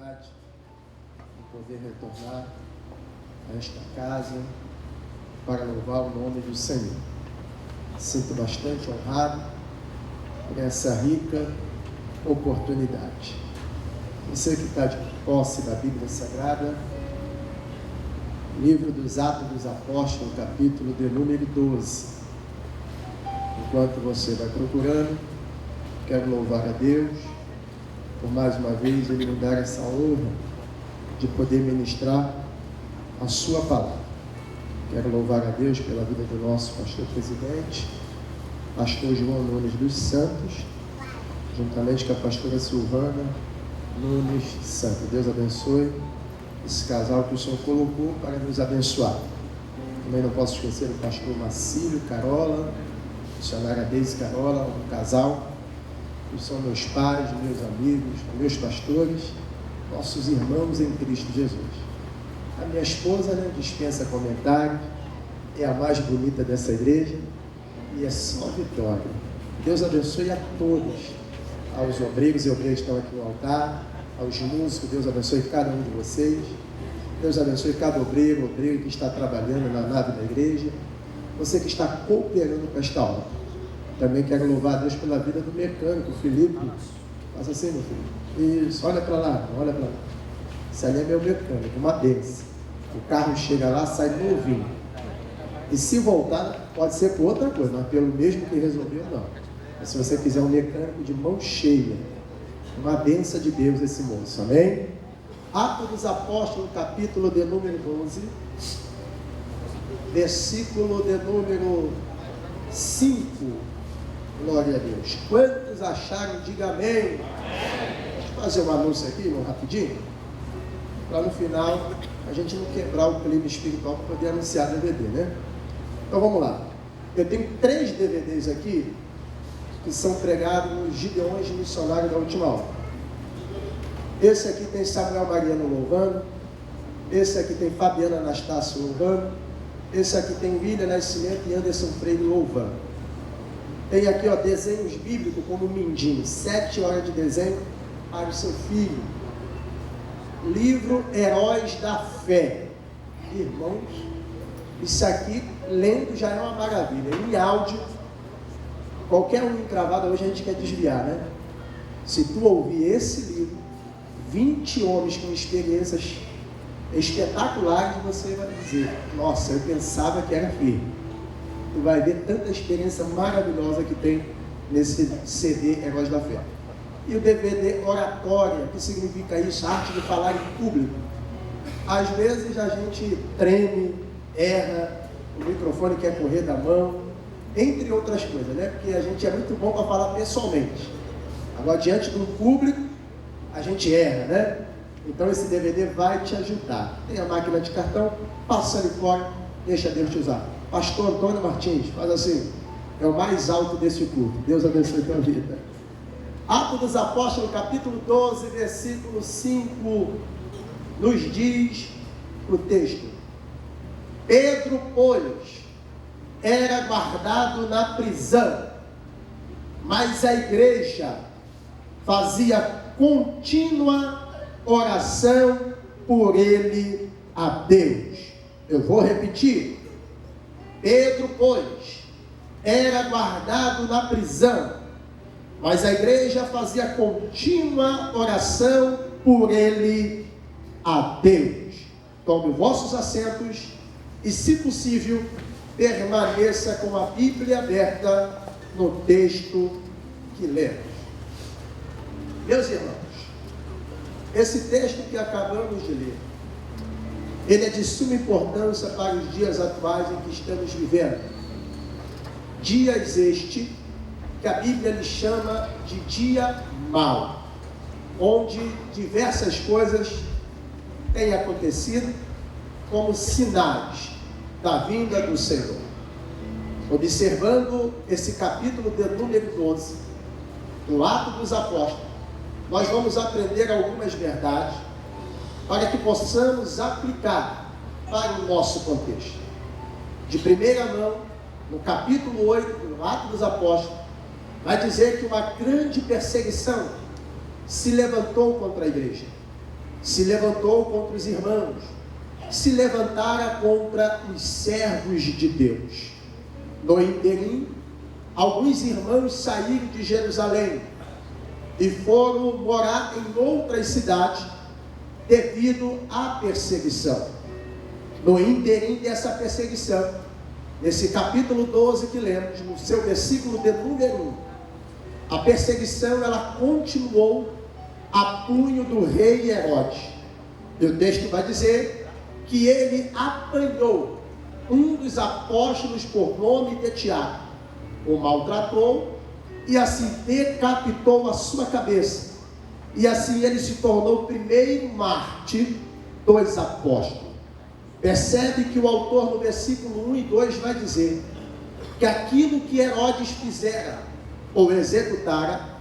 oportunidade de poder retornar a esta casa para louvar o nome do Senhor. Sinto bastante honrado por essa rica oportunidade. Você que está de posse da Bíblia Sagrada, livro dos Atos dos Apóstolos, capítulo de número 12. Enquanto você vai procurando, quero louvar a Deus por mais uma vez Ele me dar essa honra de poder ministrar a sua palavra. Quero louvar a Deus pela vida do nosso pastor presidente, pastor João Nunes dos Santos, juntamente com a pastora Silvana Nunes Santos. Deus abençoe esse casal que o Senhor colocou para nos abençoar. Também não posso esquecer o pastor Marcílio Carola, missionária Deise Carola, um casal que são meus pais, meus amigos, meus pastores, nossos irmãos em Cristo Jesus. A minha esposa, dispensa comentários, é a mais bonita dessa igreja e é só vitória. Deus abençoe a todos, aos obreiros e obreiras que estão aqui no altar, aos músicos, Deus abençoe cada um de vocês. Deus abençoe cada obreiro que está trabalhando na nave da igreja, você que está cooperando com esta obra. Também quero louvar a Deus pela vida do mecânico, Felipe. Faça assim, meu filho. Isso, olha para lá, olha para lá. Esse ali é meu mecânico, uma benção. O carro chega lá, sai novinho. E se voltar, pode ser por outra coisa, mas pelo mesmo que resolveu, não. Mas se você quiser um mecânico de mão cheia, uma benção de Deus esse moço, amém? Atos dos Apóstolos, capítulo de número 12, versículo de número 5. Glória a Deus. Quantos acharam, diga amém. Deixa eu fazer um anúncio aqui, irmão, rapidinho, para no final a gente não quebrar o clima espiritual para poder anunciar DVD, né? Então vamos lá. Eu tenho 3 DVDs aqui que são pregados nos Gideões Missionários da Última Hora. Esse aqui tem Samuel Mariano louvando. Esse aqui tem Fabiana Anastácio louvando. Esse aqui tem William Nascimento e Anderson Freire louvando. Tem aqui, desenhos bíblicos como Mindinho, 7 horas de desenho para o seu filho. Livro Heróis da Fé. Irmãos, isso aqui, lendo, já é uma maravilha. Em áudio, qualquer um encravado, hoje a gente quer desviar, né? Se tu ouvir esse livro, 20 homens com experiências espetaculares, você vai dizer, nossa, eu pensava que era firme. Tu vai ver tanta experiência maravilhosa que tem nesse CD Heróis da Fé. E o DVD Oratória, que significa isso? Arte de falar em público. Às vezes a gente treme, erra, o microfone quer correr da mão, entre outras coisas, né? Porque a gente é muito bom para falar pessoalmente. Agora, diante do público, a gente erra, né? Então esse DVD vai te ajudar. Tem a máquina de cartão, passa ali fora, deixa Deus te usar. Pastor Antônio Martins, faz assim, é o mais alto desse culto. Deus abençoe a tua vida. Atos dos Apóstolos, capítulo 12, versículo 5, nos diz o texto: Pedro, pois, era guardado na prisão, mas a igreja fazia contínua oração por ele a Deus. Eu vou repetir. Pedro, pois, era guardado na prisão, mas a igreja fazia contínua oração por ele a Deus. Tome vossos assentos e, se possível, permaneça com a Bíblia aberta no texto que lemos. Meus irmãos, esse texto que acabamos de ler, ele é de suma importância para os dias atuais em que estamos vivendo. Dias este que a Bíblia lhe chama de dia mau, onde diversas coisas têm acontecido como sinais da vinda do Senhor. Observando esse capítulo de número 12, do Atos dos Apóstolos, nós vamos aprender algumas verdades para que possamos aplicar para o nosso contexto. De primeira mão, no capítulo 8 do Atos dos Apóstolos, vai dizer que uma grande perseguição se levantou contra a igreja. se levantou contra os irmãos, se levantara contra os servos de Deus. No interim, alguns irmãos saíram de Jerusalém e foram morar em outras cidades devido à perseguição. No interim dessa perseguição, nesse capítulo 12 que lemos, no seu versículo de número 1, a perseguição ela continuou a punho do rei Herodes. E o texto vai dizer que ele apanhou um dos apóstolos por nome de Tiago, o maltratou e assim decapitou a sua cabeça. E assim ele se tornou o primeiro mártir dos apóstolos. Percebe que o autor no versículo 1 e 2 vai dizer que aquilo que Herodes fizera ou executara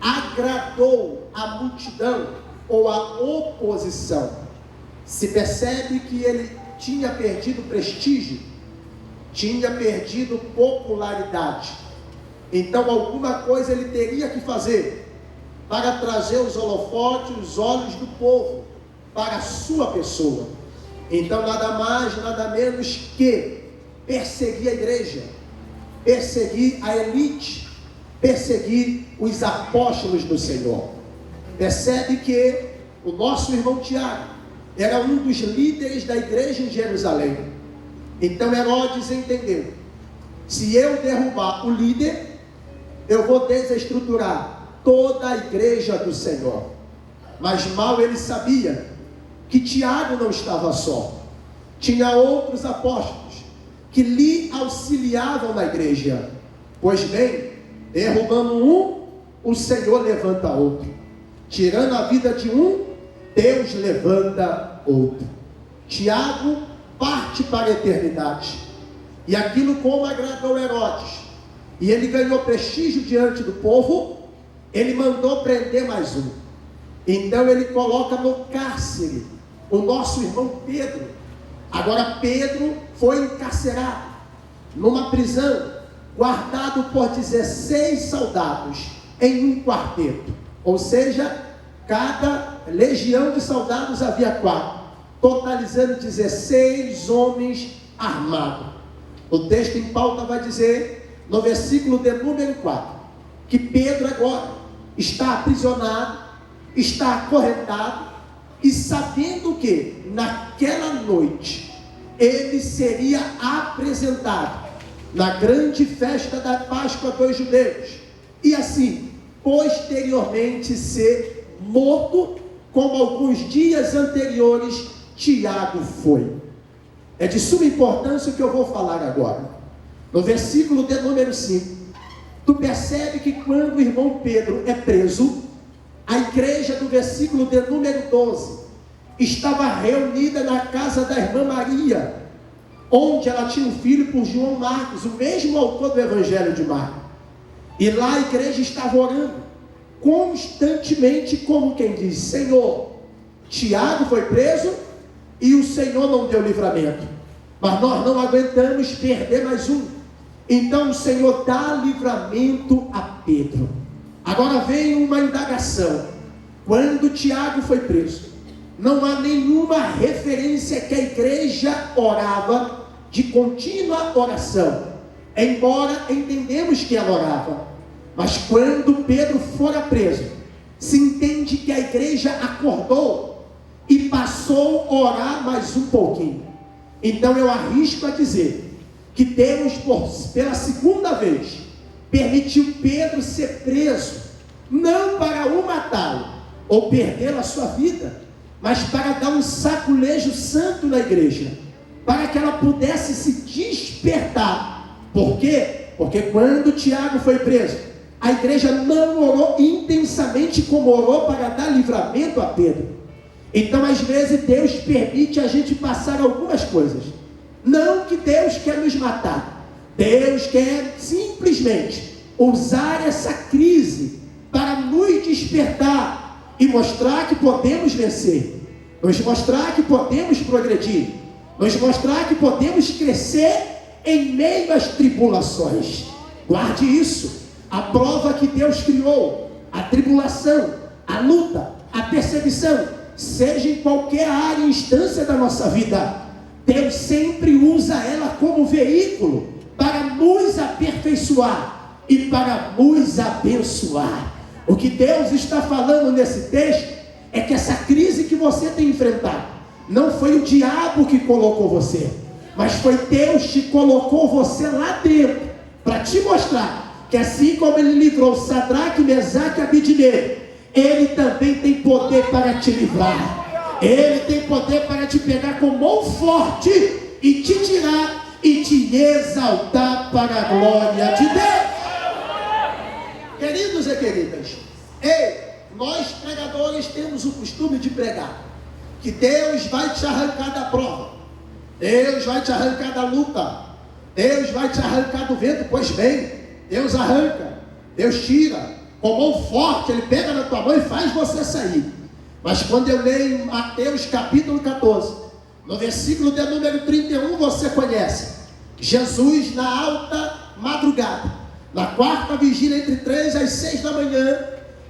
agradou a multidão ou a oposição. Se percebe que ele tinha perdido prestígio, tinha perdido popularidade. Então alguma coisa ele teria que fazer para trazer os holofotes, os olhos do povo para a sua pessoa. Então nada mais, nada menos que perseguir a igreja, perseguir a elite, perseguir os apóstolos do Senhor. Percebe que o nosso irmão Tiago era um dos líderes da igreja em Jerusalém. Então Herodes entendeu: se eu derrubar o líder, eu vou desestruturar toda a igreja do Senhor. Mas mal ele sabia que Tiago não estava só. Tinha outros apóstolos que lhe auxiliavam na igreja. Pois bem, derrubando um, o Senhor levanta outro. Tirando a vida de um, Deus levanta outro. Tiago parte para a eternidade. E aquilo como agradou Herodes, e ele ganhou prestígio diante do povo, ele mandou prender mais um. Então ele coloca no cárcere o nosso irmão Pedro. Agora Pedro foi encarcerado numa prisão, guardado por 16 soldados em um quarteto. Ou seja, cada legião de soldados havia 4, totalizando 16 homens armados. O texto em pauta vai dizer, no versículo de número 4, que Pedro agora está aprisionado, está acorrentado, e sabendo que naquela noite ele seria apresentado na grande festa da Páscoa dos judeus, e assim posteriormente ser morto, como alguns dias anteriores Tiago foi. É de suma importância o que eu vou falar agora. No versículo de número 5, tu percebe que quando o irmão Pedro é preso, a igreja do versículo de número 12 estava reunida na casa da irmã Maria, onde ela tinha um filho por João Marcos, o mesmo autor do Evangelho de Marcos. E lá a igreja estava orando constantemente, como quem diz: Senhor, Tiago foi preso e o Senhor não deu livramento, mas nós não aguentamos perder mais um. Então o Senhor dá livramento a Pedro. Agora vem uma indagação. Quando Tiago foi preso, não há nenhuma referência que a igreja orava de contínua oração, embora entendemos que ela orava. Mas quando Pedro fora preso, se entende que a igreja acordou e passou a orar mais um pouquinho. Então eu arrisco a dizer que Deus, pela segunda vez, permitiu Pedro ser preso, não para o matá-lo ou perder a sua vida, mas para dar um saculejo santo na igreja, para que ela pudesse se despertar. Por quê? Porque quando Tiago foi preso, a igreja não orou intensamente como orou para dar livramento a Pedro. Então às vezes Deus permite a gente passar algumas coisas. Não que Deus quer nos matar, Deus quer simplesmente usar essa crise para nos despertar e mostrar que podemos vencer, nos mostrar que podemos progredir, nos mostrar que podemos crescer em meio às tribulações. Guarde isso. A prova que Deus criou, a tribulação, a luta, a perseguição, seja em qualquer área e instância da nossa vida, Deus sempre usa ela como veículo para nos aperfeiçoar e para nos abençoar. O que Deus está falando nesse texto é que essa crise que você tem enfrentado, não foi o diabo que colocou você, mas foi Deus que colocou você lá dentro, para te mostrar que assim como Ele livrou Sadraque, Mesaque e Abidnego, Ele também tem poder para te livrar. Ele tem poder para te pegar com mão forte e te tirar e te exaltar para a glória de Deus. Queridos e queridas, nós pregadores temos o costume de pregar que Deus vai te arrancar da prova, Deus vai te arrancar da luta, Deus vai te arrancar do vento. Pois bem, Deus arranca, Deus tira, com mão forte, Ele pega na tua mão e faz você sair. Mas quando eu leio Mateus capítulo 14, no versículo de número 31, você conhece, Jesus na alta madrugada, na quarta vigília entre 3 às 6 da manhã,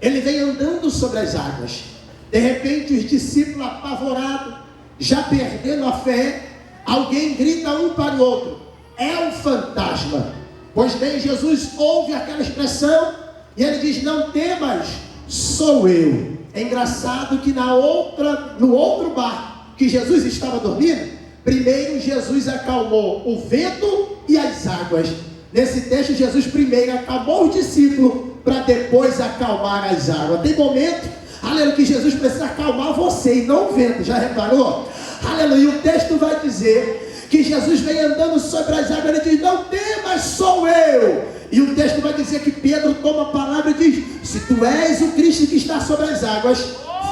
Ele vem andando sobre as águas. De repente os discípulos apavorados, já perdendo a fé, alguém grita um para o outro: é um fantasma. Pois bem, Jesus ouve aquela expressão e Ele diz: não temas, sou eu. É engraçado que no outro barco que Jesus estava dormindo, primeiro Jesus acalmou o vento e as águas. Nesse texto, Jesus primeiro acalmou os discípulos para depois acalmar as águas. Tem momento, aleluia, que Jesus precisa acalmar você e não o vento. Já reparou? Aleluia. E o texto vai dizer que Jesus vem andando sobre as águas. Ele diz: não temas, sou eu. E o texto vai dizer que Pedro toma a palavra e diz: se tu és o Cristo que está sobre as águas,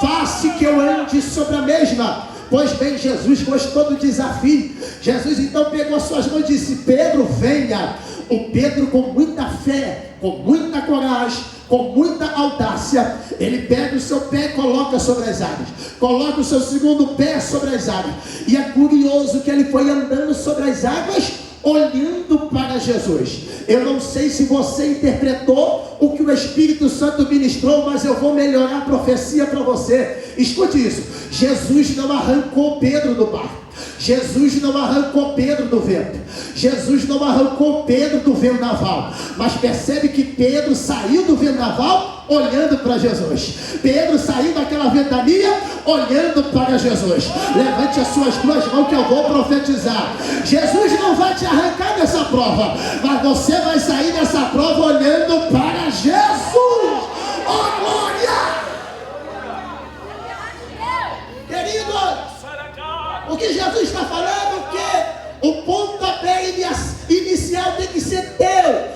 faça que eu ande sobre a mesma. Pois bem, Jesus gostou do desafio. Jesus então pegou as suas mãos e disse: Pedro, venha. O Pedro, com muita fé, com muita coragem, com muita audácia, ele pega o seu pé e coloca sobre as águas, coloca o seu segundo pé sobre as águas. E é curioso que ele foi andando sobre as águas, olhando para Jesus. Eu não sei se você interpretou o que o Espírito Santo ministrou, mas eu vou melhorar a profecia para você. Escute isso: Jesus não arrancou Pedro do barco, Jesus não arrancou Pedro do vento, Jesus não arrancou Pedro do vendaval, mas percebe que Pedro saiu do vendaval olhando para Jesus. Pedro saiu daquela ventania olhando para Jesus. Levante as suas duas mãos que eu vou profetizar. Jesus não vai te arrancar dessa prova, mas você vai sair dessa prova olhando para Jesus. Oh, glória! Querido, o que Jesus está falando é que o pontapé inicial tem que ser teu.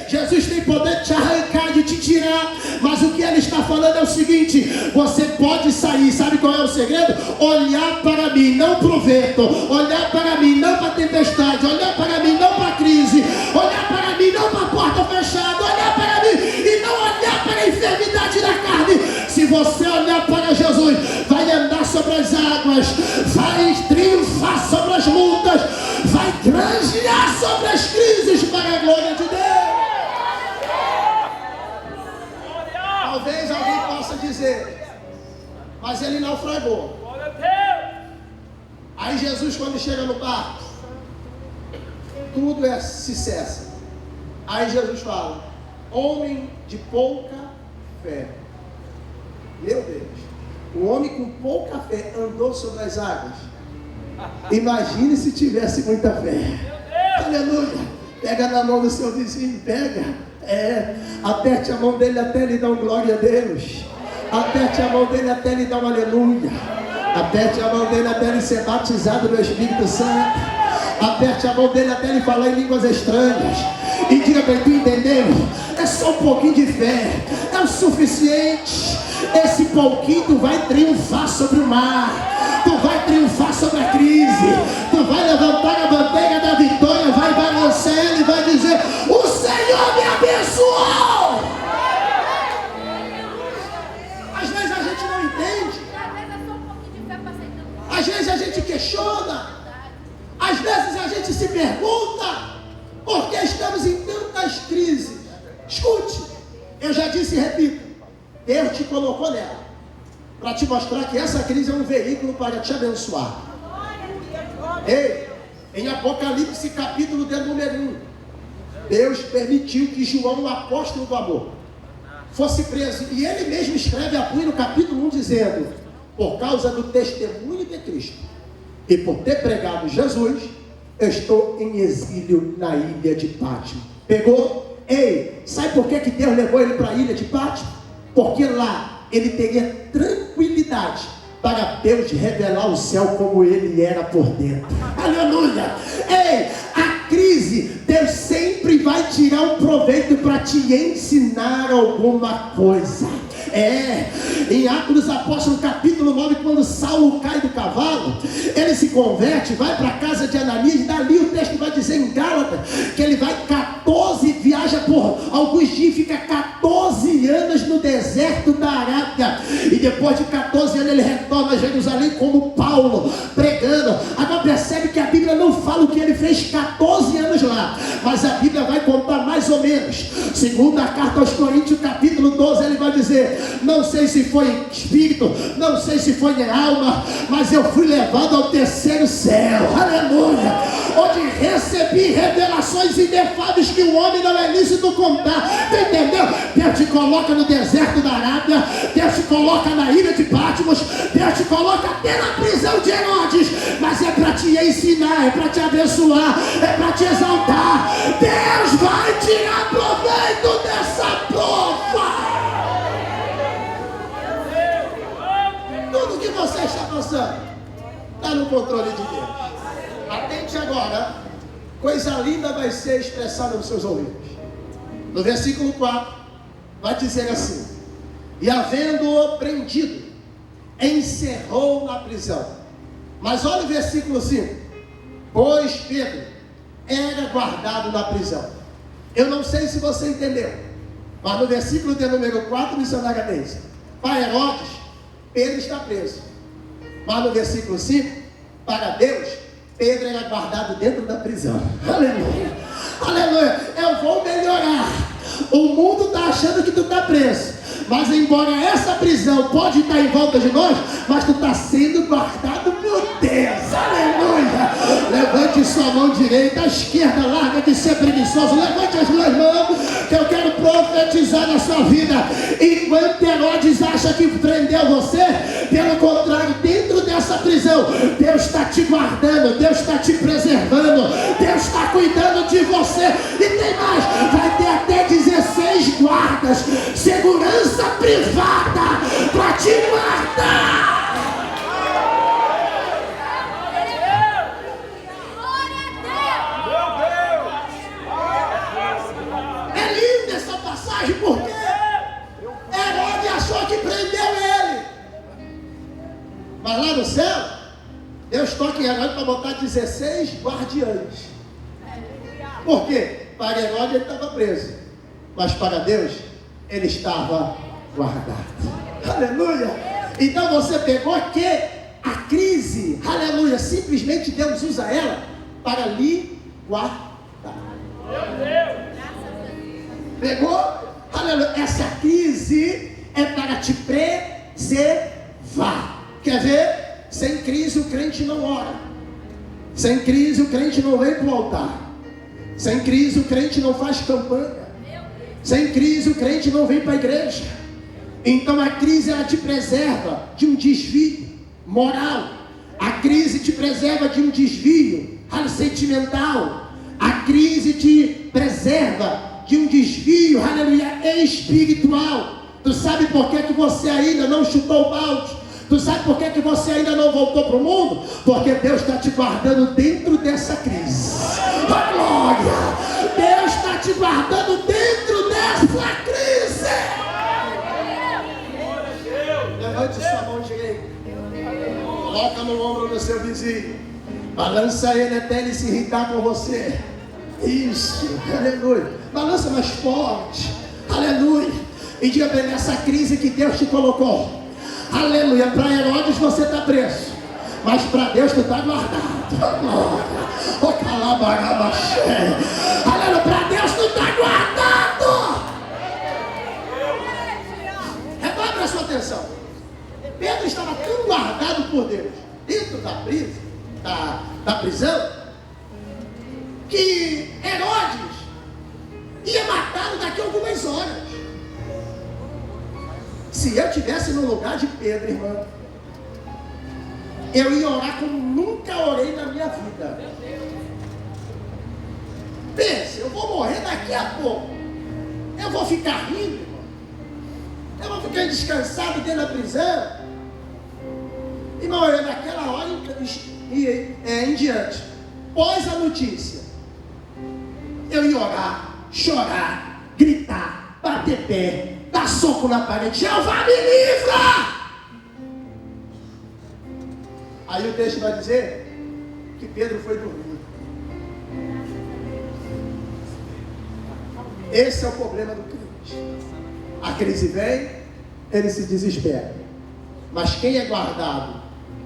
Jesus tem poder de te arrancar, de te tirar, mas o que Ele está falando é o seguinte: você pode sair. Sabe qual é o segredo? Olhar para mim, não para o vento. Olhar para mim, não para a tempestade. Olhar para mim, não para a crise. Olhar para mim, não para a porta fechada. Olhar para mim e não olhar para a enfermidade da carne. Se você olhar para Jesus, vai andar sobre as águas, vai triunfar sobre as lutas, vai granjear sobre as crises para a glória de Deus. Talvez alguém possa dizer: mas ele naufragou. Aí Jesus, quando chega no barco, tudo se cessa. Aí Jesus fala: homem de pouca fé. Meu Deus, o homem com pouca fé andou sobre as águas. Imagine se tivesse muita fé. Aleluia. Pega na mão do seu vizinho, pega. Aperte a mão dele até ele dar um glória a Deus. Aperte a mão dele até ele dar um aleluia. Aperte a mão dele até ele ser batizado no Espírito Santo. Aperte a mão dele até ele falar em línguas estranhas. E diga para ele: tu entendeu? É só um pouquinho de fé, é o suficiente. Esse pouquinho tu vai triunfar sobre o mar, tu vai triunfar sobre a crise, tu vai levantar a bandeira da vitória, vai balançar ela e vai dizer: o Senhor me abençoou. Às vezes a gente não entende, às vezes a gente questiona, às vezes a gente se pergunta por que estamos em tantas crises. Escute, eu já disse e repito: Deus te colocou nela. para te mostrar que essa crise é um veículo para te abençoar. Ei, em Apocalipse capítulo de número 1, Deus permitiu que João, o apóstolo do amor, fosse preso, e ele mesmo escreve a punho no capítulo 1 dizendo: por causa do testemunho de Cristo e por ter pregado Jesus, eu estou em exílio na ilha de Pátimo. Pegou? Ei, sabe por que Deus levou ele para a ilha de Pátimo? Porque lá ele teria tranquilidade para Deus revelar o céu como ele era por dentro. Aleluia! Ei, a crise, Deus sempre vai tirar um proveito para te ensinar alguma coisa. Em Atos dos Apóstolos capítulo 9, quando Saulo cai do cavalo, ele se converte, vai para a casa de Ananias. Dali o texto vai dizer em Gálatas que ele vai 14, viaja por alguns dias, fica 14 anos no deserto da Arábia, e depois de 14 anos ele retorna a Jerusalém como Paulo, pregando. Agora percebe que a Bíblia não fala o que ele fez 14 anos lá, mas a Bíblia vai contar mais ou menos. Segundo a carta aos Coríntios capítulo 12, ele vai dizer: não sei se foi em espírito, não sei se foi em alma, mas eu fui levado ao terceiro céu, aleluia, onde recebi revelações inefáveis que o homem não é lícito contar. Entendeu? Deus te coloca no deserto da Arábia, Deus te coloca na ilha de Patmos, Deus te coloca até na prisão de Herodes, mas é para te ensinar, é para te abençoar, é para te exaltar. Deus vai tirar proveito dessa prova. Tudo que você está passando está no controle de Deus. Atente agora, coisa linda vai ser expressada nos seus ouvidos. No versículo 4, vai dizer assim: e havendo-o prendido, encerrou na prisão. Mas olha o versículo 5: pois Pedro era guardado na prisão. Eu não sei se você entendeu, mas no versículo de número 4, missionária Deise, para Herodes, Pedro está preso. Mas no versículo 5, para Deus, Pedro era guardado dentro da prisão. Aleluia, aleluia. Eu vou melhorar. O mundo está achando que tu está preso, mas embora essa prisão pode estar em volta de nós, mas tu está sendo guardado por Deus. Aleluia. Levante sua mão direita, a esquerda larga de ser preguiçoso. Levante as duas mãos, que eu quero profetizar na sua vida. Enquanto Herodes acha que prendeu você, pelo contrário, dentro dessa prisão, Deus está te guardando, Deus está te preservando, Deus está cuidando de você. E tem mais, vai ter até 16 guardas, segurança privada para te guardar. É linda essa passagem, porque Herodes achou que prendeu ele, mas lá no céu Deus toca em Herodes para botar 16 guardiães. Por quê? Para Herodes ele estava preso, mas para Deus ele estava guardado. Aleluia. Então você pegou que a crise, aleluia, simplesmente Deus usa ela para lhe guardar. Pegou? Aleluia. Essa crise é para te preservar. Quer ver? Sem crise o crente não ora. Sem crise o crente não vem para o altar. Sem crise o crente não faz campanha. Sem crise o crente não vem para a igreja. Então a crise ela te preserva de um desvio moral. A crise te preserva de um desvio sentimental. A crise te preserva de um desvio, aleluia, espiritual. Tu sabe por que você ainda não chutou o balde? Tu sabe por que você ainda não voltou para o mundo? Porque Deus está te guardando dentro dessa crise. A glória! Deus está te guardando dentro dessa crise. Levante sua mão direita, coloca no ombro do seu vizinho, balança ele até ele se irritar com você. Isso, aleluia. Balança mais forte, aleluia. E diga bem, nessa crise que Deus te colocou, aleluia, para Herodes você está preso, mas para Deus tu está guardado. Oh, calabarabaxé. Aleluia, para Deus tu está guardado. Repare a sua atenção. Pedro estava tão guardado por Deus dentro da prisão, que Herodes ia matá-lo daqui a algumas horas. Se eu estivesse no lugar de Pedro, irmão, eu ia orar como nunca orei na minha vida. Pense, eu vou morrer daqui a pouco. Eu vou ficar rindo, irmão. Eu vou ficar descansado dentro da prisão. Irmão, eu naquela hora em diante, pós a notícia, eu ia orar, chorar, gritar, bater pé, dar soco na parede. Jeová, me livra! Aí o texto vai dizer que Pedro foi dormir. Esse é o problema do crente. A crise vem, ele se desespera. Mas quem é guardado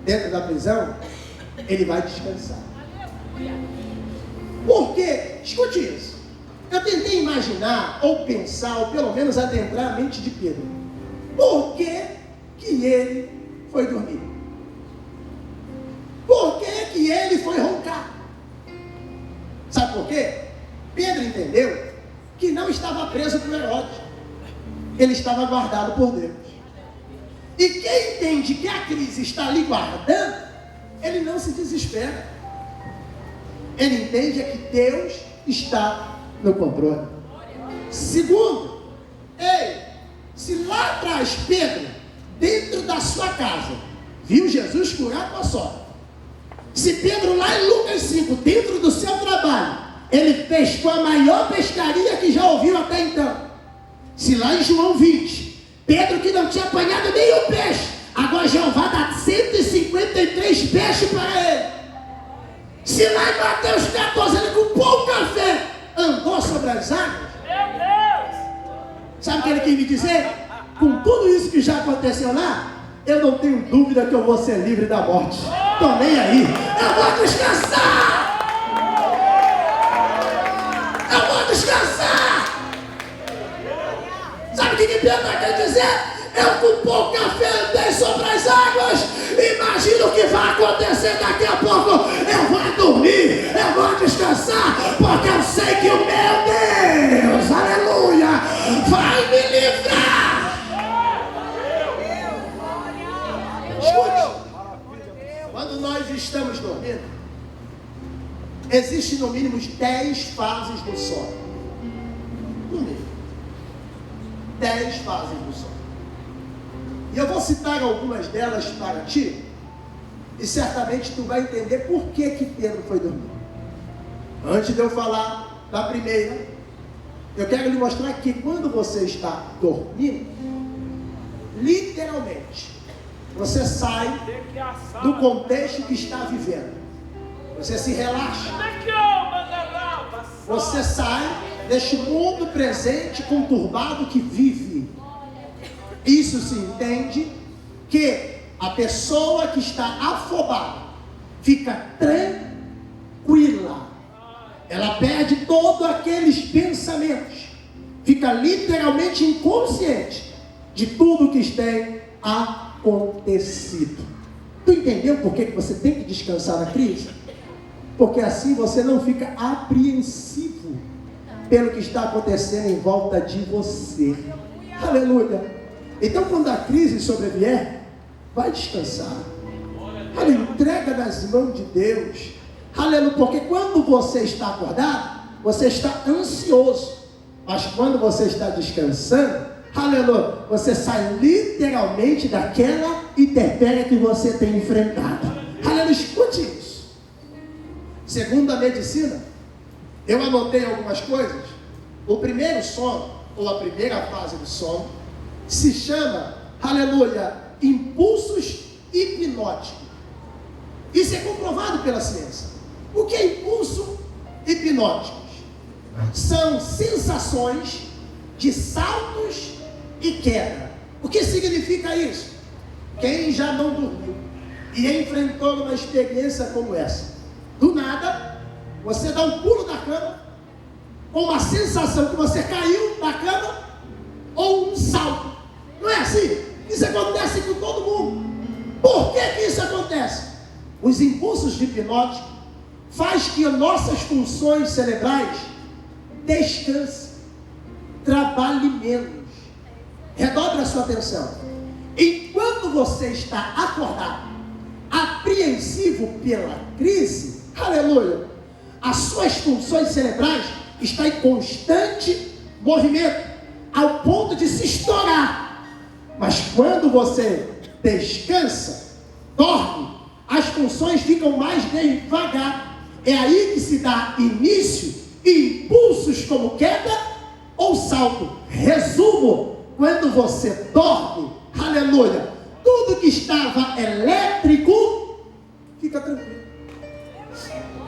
dentro da prisão, ele vai descansar. Por quê? Escute isso. Eu tentei imaginar, ou pensar, ou pelo menos adentrar a mente de Pedro. Por que ele foi dormir? Por que ele foi roncar? Sabe por quê? Pedro entendeu que não estava preso por Herodes. Ele estava guardado por Deus. E quem entende que a crise está ali guardando, ele não se desespera. Ele entende que Deus está no controle. Segundo, se lá atrás Pedro, dentro da sua casa, viu Jesus curar com a sogra. Se Pedro lá em Lucas 5, dentro do seu trabalho, ele pescou a maior pescaria que já ouviu até então. Se lá em João 20, Pedro que não tinha apanhado nenhum peixe, agora Jeová dá 153 peixes para ele. Se lá em Mateus 14 ele com pouco café andou sobre as águas. Meu Deus! Sabe o que ele quis me dizer? Com tudo isso que já aconteceu lá, eu não tenho dúvida que eu vou ser livre da morte. Estou nem aí. Eu vou descansar! Eu vou descansar! Sabe o que Pedro quer dizer? Eu com pouco café andei sobre as águas. Imagina o que vai acontecer daqui a pouco. Eu vou dormir, eu vou descansar, porque eu sei que o meu Deus, aleluia, vai me livrar. Escute, quando nós estamos dormindo, existem no mínimo 10 fases do sono. No mínimo 10 fases do sono. E eu vou citar algumas delas para ti, e certamente tu vai entender por que Pedro foi dormir. Antes de eu falar da primeira, eu quero lhe mostrar que quando você está dormindo, literalmente, você sai do contexto que está vivendo. Você se relaxa. Você sai deste mundo presente conturbado que vive. Isso se entende que a pessoa que está afobada fica tranquila. Ela perde todos aqueles pensamentos. Fica literalmente inconsciente de tudo que tem acontecido. Tu entendeu por que você tem que descansar na crise? Porque assim você não fica apreensivo pelo que está acontecendo em volta de você. Aleluia. Então quando a crise sobrevier, vai descansar. Aleluia. Entrega nas mãos de Deus. Aleluia. Porque quando você está acordado, você está ansioso. Mas quando você está descansando, aleluia, você sai literalmente daquela intempérie que você tem enfrentado. Aleluia. Escute isso. Segundo a medicina, eu anotei algumas coisas. O primeiro sono, ou a primeira fase do sono, se chama, aleluia, impulsos hipnóticos. Isso é comprovado pela ciência. O que é impulso hipnóticos? São sensações de saltos e queda. O que significa isso? Quem já não dormiu e enfrentou uma experiência como essa, do nada, você dá um pulo da cama, com uma sensação que você caiu da cama, ou um salto. Não é assim? Isso acontece com todo mundo. Por que isso acontece? Os impulsos de hipnótico faz que nossas funções cerebrais descansem, trabalhem menos. Redobre a sua atenção. Enquanto você está acordado, apreensivo pela crise, aleluia, as suas funções cerebrais estão em constante movimento, ao ponto de se estourar. Mas quando você descansa, dorme, as funções ficam mais devagar. É aí que se dá início e impulsos como queda ou salto. Resumo: quando você dorme, aleluia, tudo que estava elétrico fica tranquilo.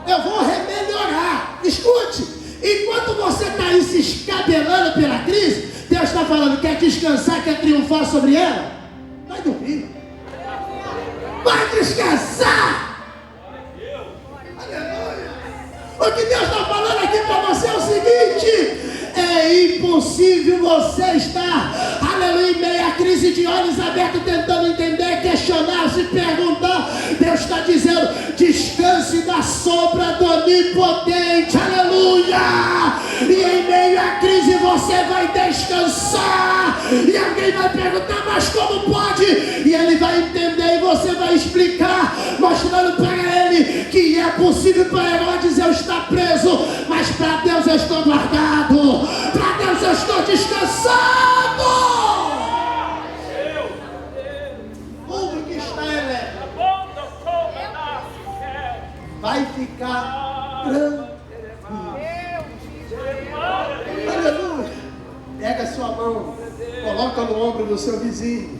Eu vou remelhorar. Escute, enquanto você está aí se escabelando pela crise, Deus está falando: quer descansar, quer triunfar sobre ela? Vai dormir, vai descansar. Aleluia. O que Deus está falando aqui para você é o seguinte: é impossível você estar, aleluia, em meio à crise, de olhos abertos, tentando entender, questionar, se perguntar. Deus está dizendo: descanse na sombra do Onipotente, aleluia. E em meio à crise você vai descansar. E alguém vai perguntar: mas como pode? E ele vai entender e você vai explicar, mostrando para ele que é possível. Para Herodes eu estar preso, mas para Deus eu estou guardado. Para Deus eu estou descansando. Tudo que está elétrico vai ficar tranquilo. Aleluia. Pega a sua mão, coloca no ombro do seu vizinho.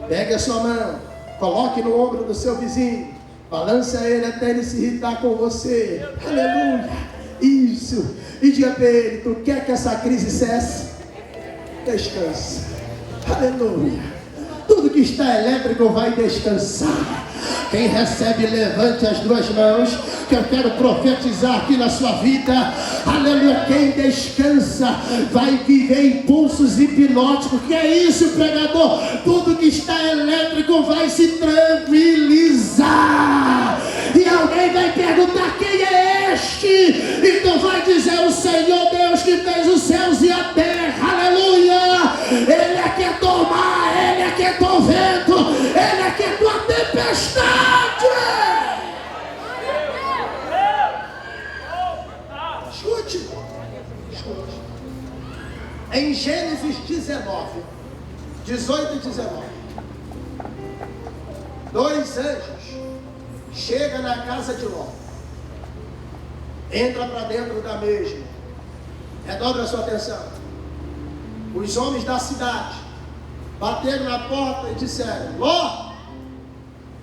Pega a sua mão, coloque no ombro do seu vizinho. Balance ele até ele se irritar com você. Aleluia. Isso. E diga para ele: tu quer que essa crise cesse? Descansa. Aleluia. Tudo que está elétrico vai descansar. Quem recebe, levante as duas mãos, que eu quero profetizar aqui na sua vida. Aleluia. Quem descansa vai viver impulsos hipnóticos. Que é isso, pregador? Tudo que está elétrico vai se tranquilizar. E alguém vai perguntar: quem é este? E tu vai dizer: o Senhor Deus que fez os céus e a terra. Aleluia. Ele é que é do mar, ele é que é do vento, ele é que é da tempestade. Escute. Em Gênesis 19, 18 e 19, dois anjos chegam na casa de Ló. Entra para dentro da mesma. Redobre a sua atenção. Os homens da cidade bateram na porta e disseram: Ló,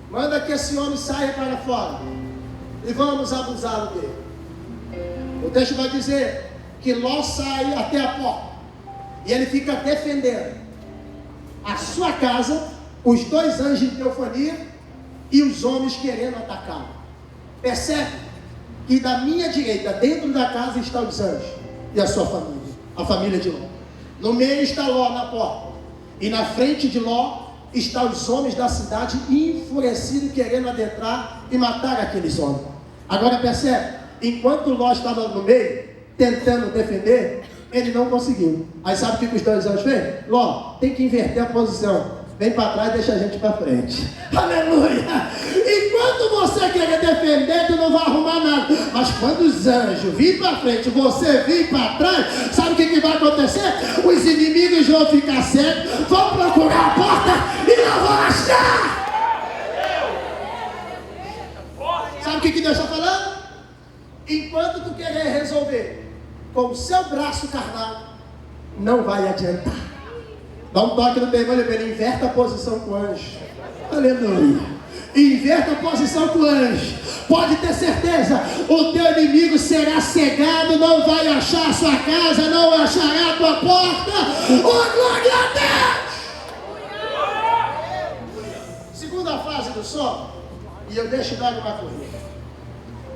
manda que esse homem saia para fora e vamos abusá-lo dele. O texto vai dizer que Ló sai até a porta e ele fica defendendo a sua casa, os dois anjos de teofania e os homens querendo atacá-lo. Percebe que da minha direita, dentro da casa, estão os anjos e a sua família, a família de Ló. No meio está Ló na porta, e na frente de Ló estão os homens da cidade enfurecidos, querendo adentrar e matar aqueles homens. Agora percebe, enquanto Ló estava no meio, tentando defender, ele não conseguiu. Aí sabe o que os dois anjos fez? Ló, tem que inverter a posição. Vem para trás e deixa a gente para frente. Aleluia! Enquanto você querer defender, tu não vai arrumar nada. Mas quando os anjos virem para frente, você vir para trás, sabe o que vai acontecer? Os inimigos vão ficar cegos, vão procurar a porta e não vão achar. Sabe o que Deus está falando? Enquanto tu querer resolver com o seu braço carnal, não vai adiantar. Dá um toque no teu irmão, ele inverta a posição com o anjo. Aleluia. Inverta a posição com o anjo. Pode ter certeza, o teu inimigo será cegado, não vai achar a sua casa, não achará a tua porta. Oh, glória a Deus! Segunda fase do sono, e eu deixo dar uma corrida.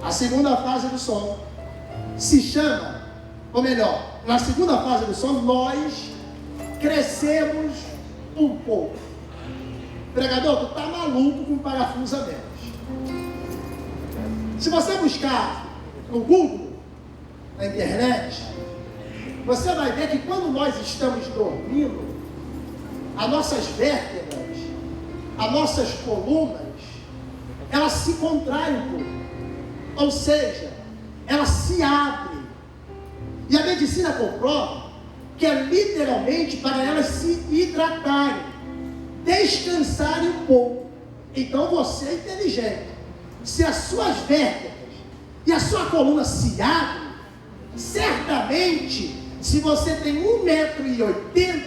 A segunda fase do sono se chama, ou melhor, na segunda fase do sono, nós crescemos um pouco. pregador, tu está maluco com parafuso a menos. Se você buscar no Google, na internet, você vai ver que quando nós estamos dormindo, as nossas vértebras, as nossas colunas, elas se contraem um pouco. Ou seja, elas se abrem. E a medicina comprova que é literalmente para elas se hidratarem, descansarem um pouco. Então você é inteligente. Se as suas vértebras e a sua coluna se abrem, certamente, se você tem 1,80 m,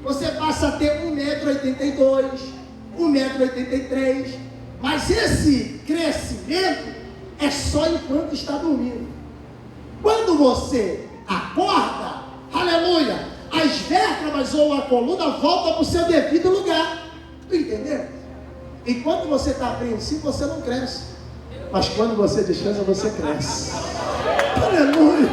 você passa a ter 1,82 m, 1,83 m. Mas esse crescimento é só enquanto está dormindo. Quando você acorda, aleluia, as vértebras ou a coluna voltam para o seu devido lugar. Tu entendeu? Enquanto você está apreensivo, você não cresce. Mas quando você descansa, você cresce. Aleluia!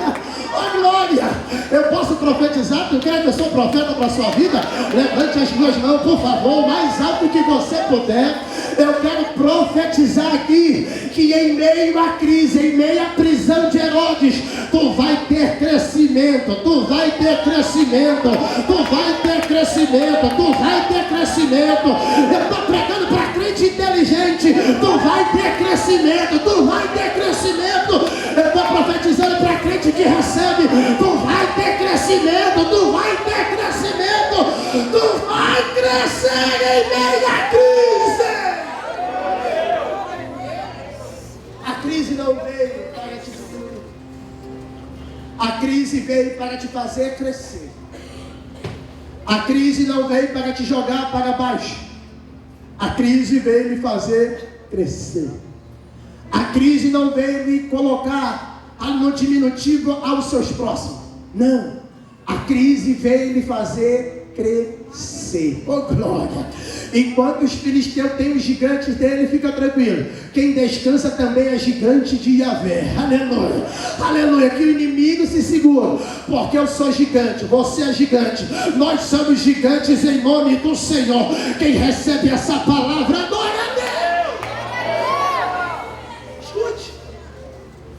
Oh glória! Eu posso profetizar? Tu quer que eu sou profeta para a sua vida? Levante as duas mãos, por favor, o mais alto que você puder. Eu quero profetizar aqui que em meio à crise, em meio à prisão de Herodes, tu vai ter crescimento, tu vai ter crescimento, tu vai ter crescimento, tu vai ter crescimento. Eu estou pregando para crente inteligente, tu vai ter crescimento, tu vai ter crescimento. Eu estou profetizando para crente que recebe, tu vai ter crescimento, tu vai ter crescimento, tu vai crescer em meio à crise. A crise não veio para te diminuir. A crise veio para te fazer crescer. A crise não veio para te jogar para baixo. A crise veio me fazer crescer. A crise não veio me colocar no diminutivo aos seus próximos. Não. A crise veio me fazer crescer. Oh glória! Enquanto os filisteus têm os gigantes dele, fica tranquilo. Quem descansa também é gigante de Yahvé. Aleluia. Aleluia. Que o inimigo se segura. Porque eu sou gigante. Você é gigante. Nós somos gigantes em nome do Senhor. Quem recebe essa palavra, adora a Deus. Escute.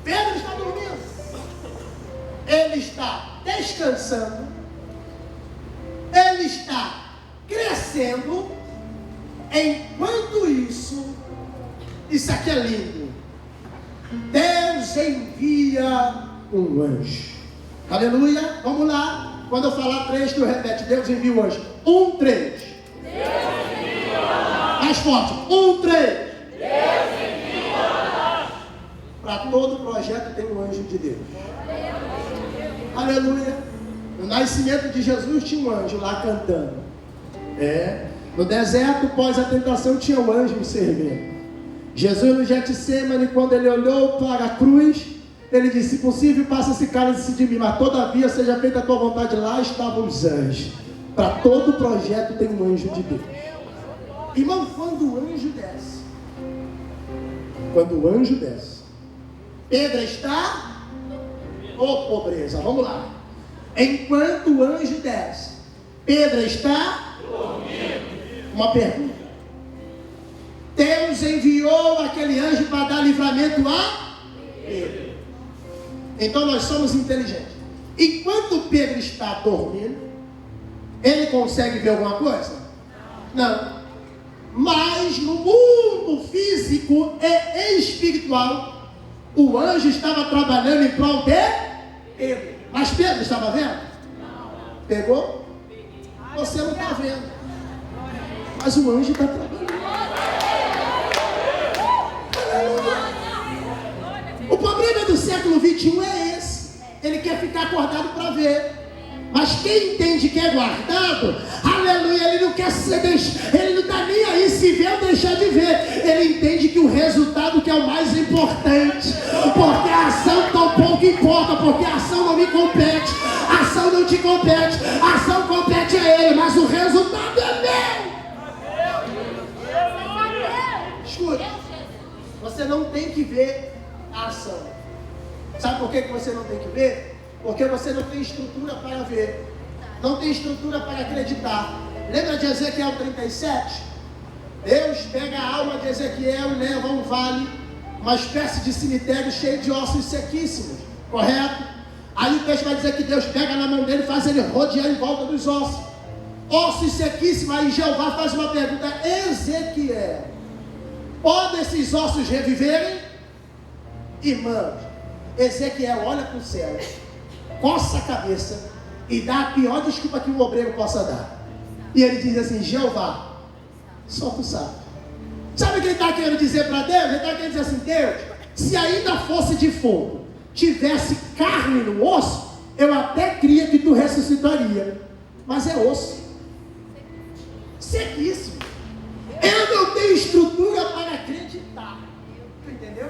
Pedro está dormindo. Ele está descansando. Ele está crescendo. Enquanto isso aqui é lindo. Deus envia um anjo. Aleluia. Vamos lá. Quando eu falar 3, tu repete. Deus envia um anjo. 1, 3. Deus envia. Mais forte. 1, 3. Deus envia. Para todo projeto tem um anjo de Deus. Aleluia. No nascimento de Jesus tinha um anjo lá cantando. No deserto, pós a tentação, tinha um anjo me servindo. Jesus no Getsemane, quando ele olhou para a cruz, ele disse: se possível, passa esse cálice de mim, mas todavia seja feita a tua vontade. Lá estavam os anjos. Para todo projeto tem um anjo de Deus. Irmão, quando o anjo desce, Pedro está pobreza, vamos lá. Enquanto o anjo desce, Pedro está dormindo. Uma pergunta. Deus enviou aquele anjo para dar livramento a Pedro. Então nós somos inteligentes. Enquanto Pedro está dormindo, ele consegue ver alguma coisa? Não. Mas no mundo físico e espiritual, o anjo estava trabalhando em prol de Pedro. Mas Pedro estava vendo? Não. Pegou? Você não está vendo. Mas o anjo está trabalhando. O problema do século 21 é esse. Ele quer ficar acordado para ver. Mas quem entende que é guardado, aleluia, ele não quer ser, ele não está nem aí se ver ou deixar de ver. Ele entende que o resultado que é o mais importante. Porque a ação tão pouco importa, porque a ação não me compete. A ação não te compete. A ação compete a ele, mas o resultado é meu. Escuta, você não tem que ver a ação. Sabe por que você não tem que ver? Porque você não tem estrutura para ver. Não tem estrutura para acreditar. Lembra de Ezequiel 37? Deus pega a alma de Ezequiel e leva a um vale, uma espécie de cemitério cheio de ossos sequíssimos, correto? Aí o texto vai dizer que Deus pega na mão dele e faz ele rodear em volta dos ossos sequíssimos. Aí Jeová faz uma pergunta: Ezequiel, podem esses ossos reviverem? Irmãos, Ezequiel olha para o céu, coça a cabeça e dá a pior desculpa que um obreiro possa dar. E ele diz assim: Jeová, só tu sabe. Sabe o que ele está querendo dizer para Deus? Ele está querendo dizer assim: Deus, se ainda fosse de fogo, tivesse carne no osso, eu até cria que tu ressuscitaria, mas é osso sequíssimo. Eu não tenho estrutura para acreditar. Tu entendeu?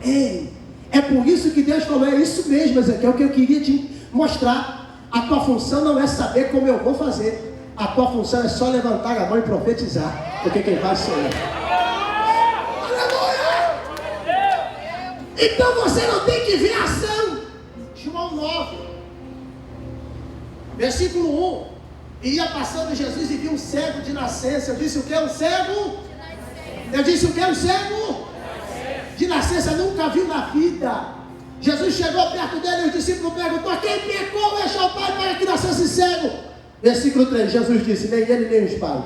Ei, é por isso que Deus falou: é isso mesmo, Ezequiel, que eu queria te mostrar. A tua função não é saber como eu vou fazer. A tua função é só levantar a mão e profetizar, porque quem faz sou eu. Aleluia! Então você não tem que ver a ação. João 9, versículo 1. Ia passando Jesus e viu um cego de nascença. Eu disse o que? Um cego? Eu disse o que? Um cego? De nascença, nunca viu na vida. Jesus chegou perto dele e os discípulos perguntou: quem pecou este ao Pai para que nascesse cego? Versículo 3, Jesus disse: nem ele nem os pais,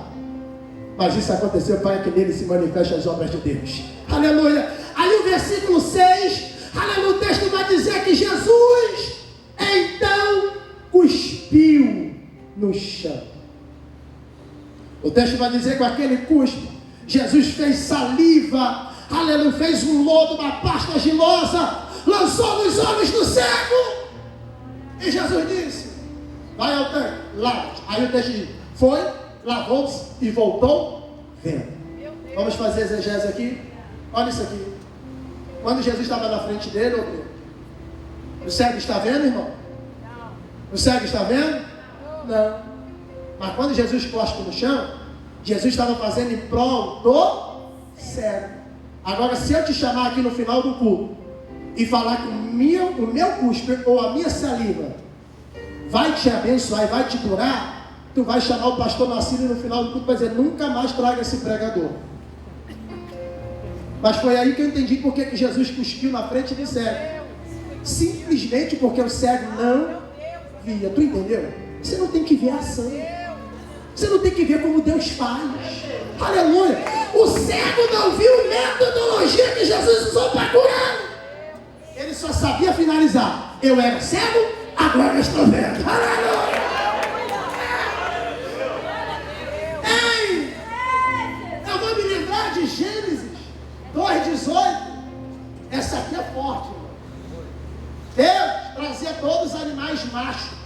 mas isso aconteceu para que nele se manifestem as obras de Deus. Aleluia. Aí o versículo 6, aleluia, o texto vai dizer que Jesus então cuspiu no chão. O texto vai dizer que com aquele cuspe, Jesus fez saliva, aleluia, fez um lodo, uma pasta gilosa, lançou nos olhos do cego. E Jesus disse: vai ao tanque, lava-te. Aí o texto diz: foi, lavou-se e voltou vendo. Vamos fazer exegese aqui. Olha isso aqui. Quando Jesus estava na frente dele, o cego está vendo, irmão? Não. O cego está vendo? Não. Mas quando Jesus cospe no chão, Jesus estava fazendo em prol do cego. Agora, se eu te chamar aqui no final do culto e falar que o meu cuspe ou a minha saliva vai te abençoar e vai te curar, tu vai chamar o pastor Marcílio no final do culto e vai dizer: nunca mais traga esse pregador. Mas foi aí que eu entendi por que Jesus cuspiu na frente do cego. Simplesmente porque o cego não via. Tu entendeu? Você não tem que ver a ação. Você não tem que ver como Deus faz. Aleluia. O cego não viu a metodologia que Jesus usou para curar. Ele só sabia finalizar: eu era cego, agora eu estou vendo. Aleluia. Ei, eu vou me lembrar de Gênesis 2:18. Essa aqui é forte, irmão. Deus trazia todos os animais machos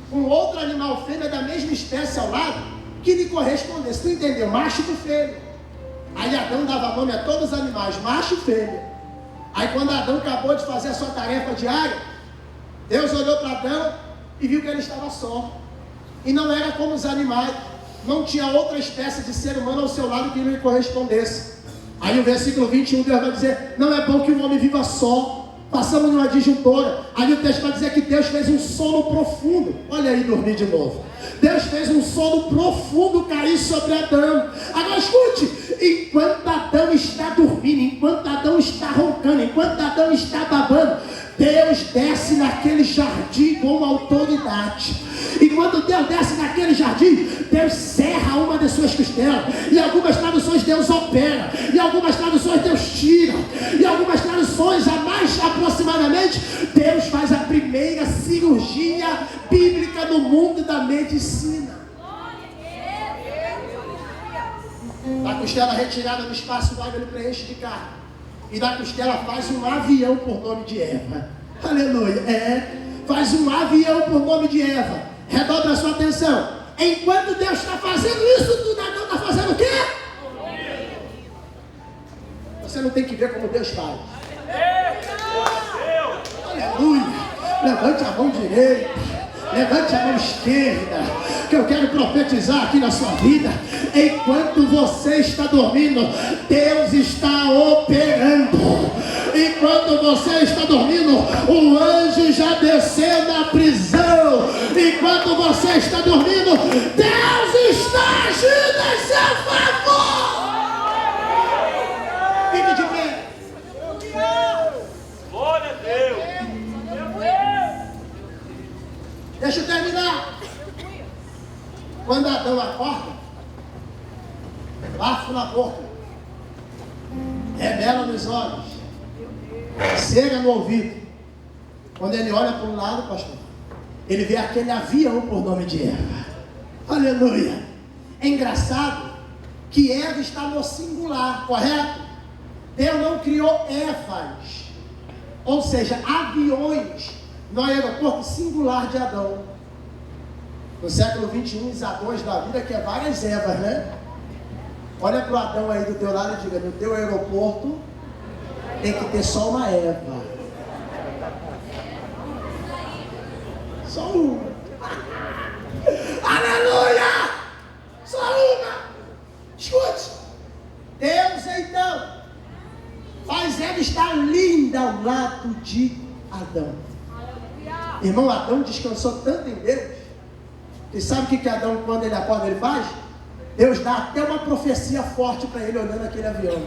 com outro animal fêmea da mesma espécie ao lado, que lhe correspondesse. Tu entendeu? Macho com fêmea. Aí Adão dava nome a todos os animais, macho e fêmea. Aí quando Adão acabou de fazer a sua tarefa diária, Deus olhou para Adão e viu que ele estava só. E não era como os animais, não tinha outra espécie de ser humano ao seu lado que lhe correspondesse. Aí o versículo 21, Deus vai dizer: não é bom que o homem viva só. Passamos numa disjuntora. Aí o texto vai dizer que Deus fez um sono profundo. Olha aí, dormir de novo. Deus fez um sono profundo cair sobre Adão. Agora escute: enquanto Adão está dormindo, enquanto Adão está roncando, enquanto Adão está babando, Deus desce naquele jardim com autoridade. E quando Deus desce naquele jardim, Deus serra uma das suas costelas. E algumas traduções Deus opera. E algumas traduções Deus tira. E algumas traduções, a mais aproximadamente, Deus faz a primeira cirurgia bíblica no mundo da medicina. Da costela retirada do espaço vago, ele preenche de carne. E da costela faz um avião por nome de Eva. Aleluia. Faz um avião por nome de Eva. Redobra a sua atenção. Enquanto Deus está fazendo isso tudo, Adão está fazendo o quê? Você não tem que ver como Deus faz. Aleluia. Levante a mão direita, levante a mão esquerda, que eu quero profetizar aqui na sua vida. Enquanto você está dormindo, Deus está operando. Enquanto você está dormindo, o anjo já desceu na prisão. Enquanto você está dormindo, Deus está agindo em seu favor. rebela nos olhos, cega no ouvido. Quando ele olha para um lado, pastor, ele vê aquele avião por nome de Eva. Aleluia. É engraçado que Eva está no singular, correto? Deus não criou Evas, ou seja, aviões, no aeroporto singular de Adão. No século 21, os Adões da vida, que é várias Evas, né? Olha para o Adão aí do teu lado e diga: no teu aeroporto tem que ter só uma Eva. Só uma. Aleluia! Só uma. Escute. Deus então faz Eva estar linda ao lado de Adão. Irmão, Adão descansou tanto em Deus, que sabe o que Adão, quando ele acorda, ele faz? Deus dá até uma profecia forte para ele olhando aquele avião.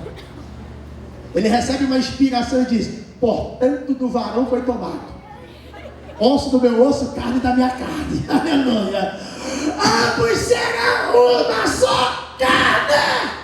Ele recebe uma inspiração e diz: portanto do varão foi tomado, osso do meu osso, carne da minha carne. Aleluia. Ambos serão uma só carne.